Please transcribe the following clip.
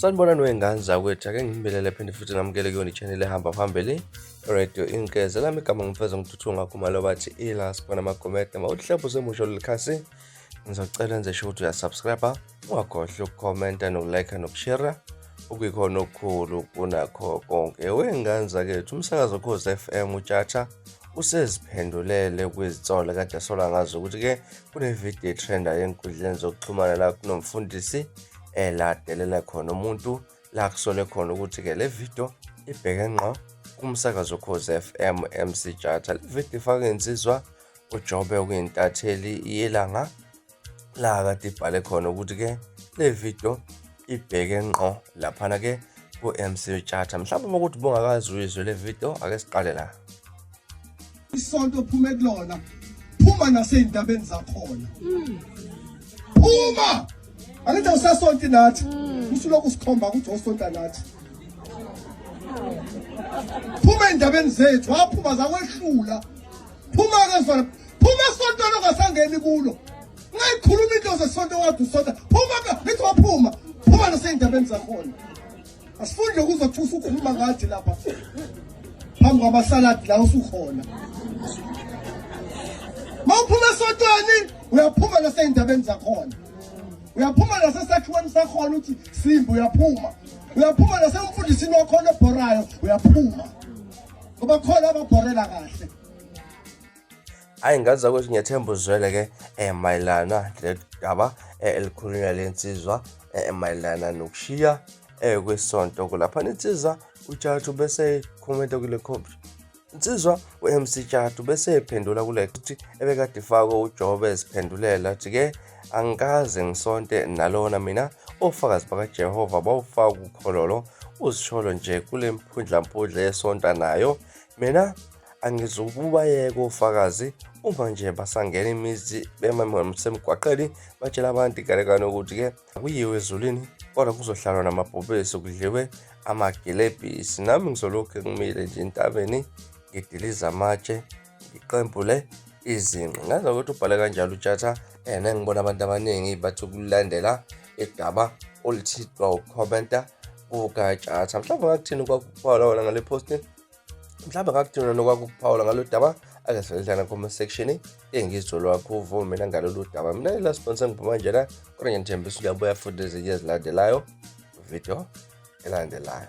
Sanibonani wey'ngane zakwethu, ake ngibingelele phinde futhi ngamukele kuyona i-channel ehamba phambili Radio Inkeza. Lami igama ngifeza ngithuthuka khumalo bathi ila sibona amagomede mawuhlebo semusho lelikhasi. Ngizocela enze sure ukuthi uyasubscribe, ungakhohlwa ukukhomenta nokulike nokushare okuyikhona okukhulu kunakho konke. Wey'ngane zakethu, umsakazo Ukhozi FM uTshatsha useziphendulele kwizitsolo kade asola ngazo ukuthi-ke kunevidiyo etrenda ey'nkundleni zokuxhumana la kunomfundisi ladelela khona umuntu la kusole khona ukuthi-ke le video ibheke ngqo kumsakazo Ukhozi FM MC Tjatha. Le video ifake insizwa uJobe okuyintatheli yelanga la kade ibhale khona ukuthi-ke le video ibheke ngqo laphana-ke ku-MC Tjatha. Mhlawumbe uma ukuthi bungakazi uyizwe le video, ake siqale la. Isonto phume kulona, phuma nasey'ndabeni zakhona. Phuma! Angithi awusasonto nathi. Usuloku sikhomba ukuthi usonto nathi. Phuma ey'ndabeni zethu, waphuma zakwehlula. Phuma-ke mfana, phuma esontweni ongasangeni kulo. Ungayikhuluma into zesonto wadi usonto. Phuma-ke, ngithi waphuma. Phuma nasey'ndabeni zakhona. Asifuni nje ukuzothi usukhuluma ngathi lapha. Phambi kwabasaladi la usukhona. Mawuphuma esontweni, uyaphuma nasey'ndabeni zakhona. Uyaphuma nasesakhiweni sakhona uthi Simba, uyaphuma. Uyaphuma nasemfundisini wakhona ebhorayo, uyaphuma. Ngoba khona ababhorela kahle. Hayi ngazi zakwethu, ngiyathemba uzwele-ke mayelana nedaba elikhulunywa lensizwa mayelana nokushiya kwesonto kulapha. Insizwa uTshatha bese comment kule comment. Insizwa uMC Tjatha bese ephendula kule ukuthi ebekade ifake uJobe eziphendulela athi-ke angikaze ngisonte nalona mina ofakazi bakaJehova bawufaka ukhololo uzisholo nje kule mphundla yesonta nayo. Mina angizukubayeka ofakazi uma nje basangena imizi bemasemgwaqeni batshela abantu igalekano ukuthi-ke akuyiwe ezulwini kodwa kuzohlalwa namabhubesi kudliwe amagilebhisi. Nami ngizolokhu ngimile nje entabeni ngidiliza amatshe ngiqempule izinqe. Ngazi ukuthi ubhale kanjalo uTshatha ngibona abantu abaningi bathi ukulandela idaba olithithwa ukhomenta kukaTshatha. Mhlawumbe ngakuthini okwakuphawula wona ngale posti, mhlawumbe ngakuthini nokwakuphawula ngalo daba, ake silidlana comment section engizolo wakho uvume mina ngalolu daba. Mina ila sponsor ngiphuma nje la kodwa ngiyethembisa uyabuya futhi ezinye ezilandelayo video elandelayo.